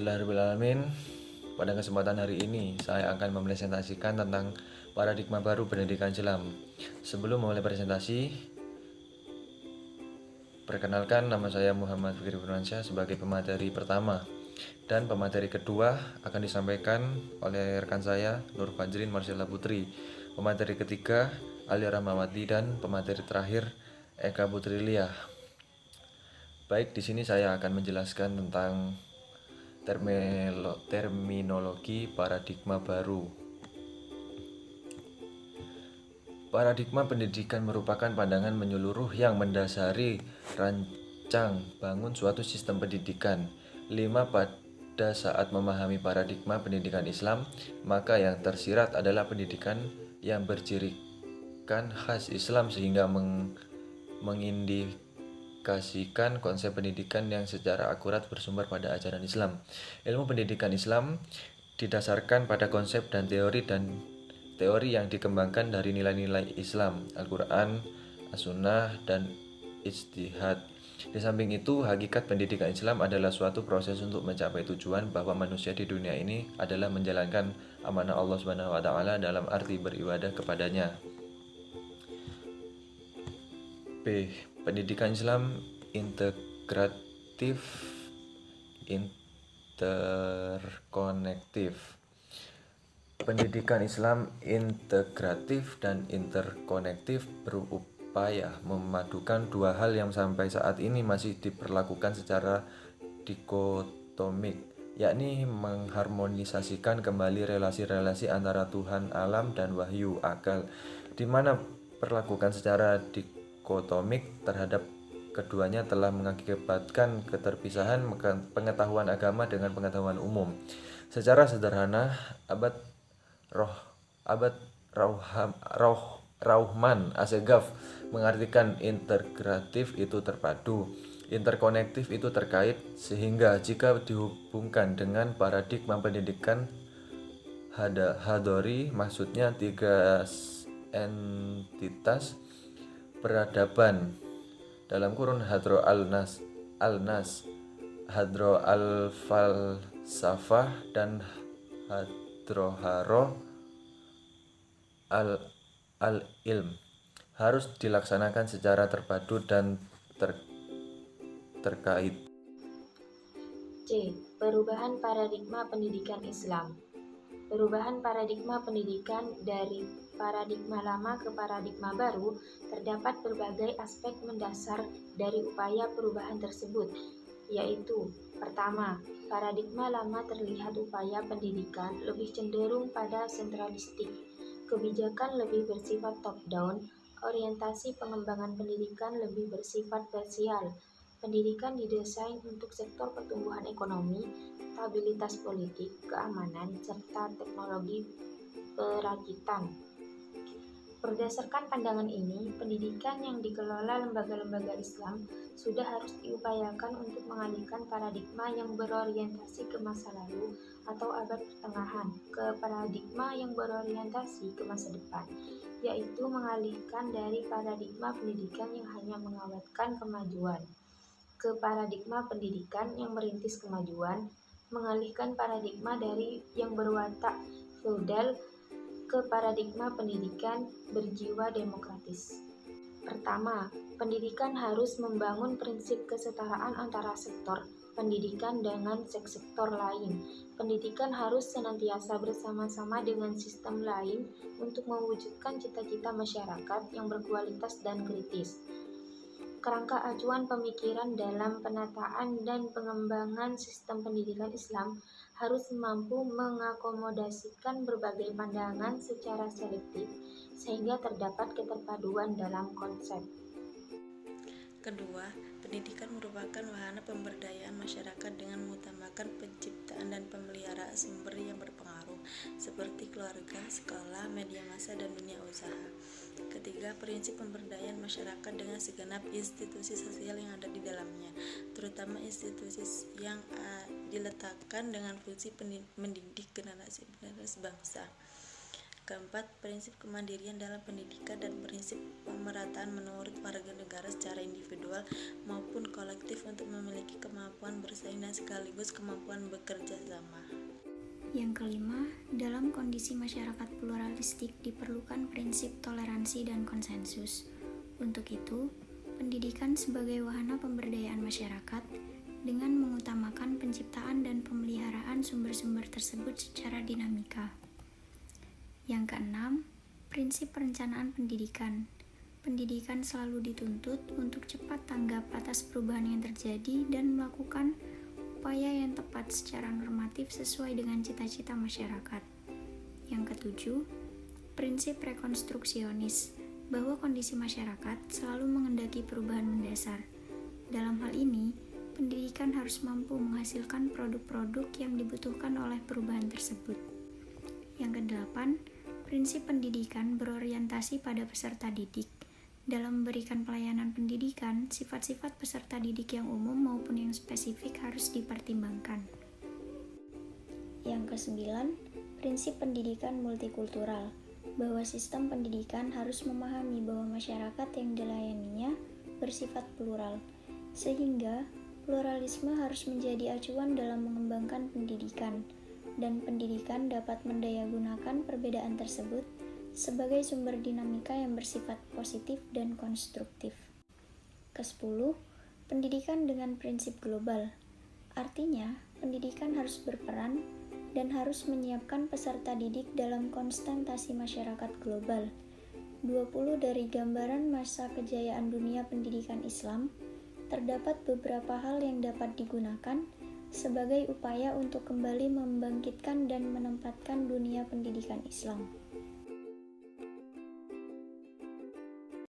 Alhamdulillahirrahmanirrahim. Pada kesempatan hari ini, saya akan mempresentasikan tentang paradigma baru pendidikan Islam. Sebelum memulai presentasi, perkenalkan nama saya Muhammad Fikri Firmansyah sebagai pemateri pertama. Dan pemateri kedua akan disampaikan oleh rekan saya, Nur Fajrin Marcella Putri. Pemateri ketiga, Ali Rahmawati, dan pemateri terakhir, Eka Putri Lia. Baik, di sini saya akan menjelaskan tentang terminologi paradigma baru. Paradigma pendidikan merupakan pandangan menyeluruh yang mendasari rancang bangun suatu sistem pendidikan. 5. Pada saat memahami paradigma pendidikan Islam, maka yang tersirat adalah pendidikan yang bercirikan khas Islam sehingga mengindikasikan konsep pendidikan yang secara akurat bersumber pada ajaran Islam. Ilmu pendidikan Islam didasarkan pada konsep dan teori yang dikembangkan dari nilai-nilai Islam, Al-Quran, As-Sunnah, dan ijtihad. Di samping itu, hakikat pendidikan Islam adalah suatu proses untuk mencapai tujuan bahwa manusia di dunia ini adalah menjalankan amanah Allah SWT dalam arti beribadah kepadanya. B. Pendidikan Islam integratif, interkonektif. Pendidikan Islam integratif dan interkonektif berupaya memadukan dua hal yang sampai saat ini masih diperlakukan secara dikotomik, yakni mengharmonisasikan kembali relasi-relasi antara Tuhan alam dan wahyu akal, di mana perlakukan secara dikotomik terhadap keduanya telah mengakibatkan keterpisahan pengetahuan agama dengan pengetahuan umum. Secara sederhana, Rauhman Assegaf mengartikan integratif itu terpadu, interkonektif itu terkait, sehingga jika dihubungkan dengan paradigma pendidikan Hadori, maksudnya tiga entitas peradaban dalam kurun Hadro al-Nas, Hadro al-Falsafah, dan Hadroharo al-Ilm harus dilaksanakan secara terpadu dan terkait. C. Perubahan paradigma pendidikan Islam. Perubahan paradigma pendidikan dari paradigma lama ke paradigma baru, terdapat berbagai aspek mendasar dari upaya perubahan tersebut, yaitu: pertama, paradigma lama terlihat upaya pendidikan lebih cenderung pada sentralistik, kebijakan lebih bersifat top-down, orientasi pengembangan pendidikan lebih bersifat parsial. Pendidikan didesain untuk sektor pertumbuhan ekonomi, stabilitas politik, keamanan, serta teknologi perakitan. Berdasarkan pandangan ini, pendidikan yang dikelola lembaga-lembaga Islam sudah harus diupayakan untuk mengalihkan paradigma yang berorientasi ke masa lalu atau abad pertengahan ke paradigma yang berorientasi ke masa depan, yaitu mengalihkan dari paradigma pendidikan yang hanya mengawetkan kemajuan ke paradigma pendidikan yang merintis kemajuan, mengalihkan paradigma dari yang berwatak feodal ke paradigma pendidikan berjiwa demokratis. Pertama, pendidikan harus membangun prinsip kesetaraan antara sektor pendidikan dengan sektor lain. Pendidikan harus senantiasa bersama-sama dengan sistem lain untuk mewujudkan cita-cita masyarakat yang berkualitas dan kritis. Kerangka acuan pemikiran dalam penataan dan pengembangan sistem pendidikan Islam harus mampu mengakomodasikan berbagai pandangan secara selektif sehingga terdapat keterpaduan dalam konsep. Kedua, pendidikan merupakan wahana pemberdayaan masyarakat dengan mengutamakan penciptaan dan pemeliharaan sumber yang berpengaruh seperti keluarga, sekolah, media massa, dan dunia usaha. Ketiga, prinsip pemberdayaan masyarakat dengan segenap institusi sosial yang ada di dalamnya, terutama institusi yang diletakkan dengan fungsi mendidik generasi bangsa. Keempat, prinsip kemandirian dalam pendidikan dan prinsip pemerataan menurut warga negara secara individual maupun kolektif untuk memiliki kemampuan bersaing dan sekaligus kemampuan bekerja sama. Yang kelima, dalam kondisi masyarakat pluralistik diperlukan prinsip toleransi dan konsensus. Untuk itu, pendidikan sebagai wahana pemberdayaan masyarakat dengan mengutamakan penciptaan dan pemeliharaan sumber-sumber tersebut secara dinamika. Yang keenam, prinsip perencanaan pendidikan. Pendidikan selalu dituntut untuk cepat tanggap atas perubahan yang terjadi dan melakukan upaya yang tepat secara normatif sesuai dengan cita-cita masyarakat. Yang ketujuh, prinsip rekonstruksionis, bahwa kondisi masyarakat selalu menghendaki perubahan mendasar. Dalam hal ini, pendidikan harus mampu menghasilkan produk-produk yang dibutuhkan oleh perubahan tersebut. Yang kedelapan, prinsip pendidikan berorientasi pada peserta didik. Dalam memberikan pelayanan pendidikan, sifat-sifat peserta didik yang umum maupun yang spesifik harus dipertimbangkan. Yang kesembilan, prinsip pendidikan multikultural, bahwa sistem pendidikan harus memahami bahwa masyarakat yang dilayaninya bersifat plural, sehingga pluralisme harus menjadi acuan dalam mengembangkan pendidikan, dan pendidikan dapat mendayagunakan perbedaan tersebut sebagai sumber dinamika yang bersifat positif dan konstruktif. Ke-10, pendidikan dengan prinsip global. Artinya, pendidikan harus berperan dan harus menyiapkan peserta didik dalam konstantasi masyarakat global. 20 dari gambaran masa kejayaan dunia pendidikan Islam, terdapat beberapa hal yang dapat digunakan sebagai upaya untuk kembali membangkitkan dan menempatkan dunia pendidikan Islam.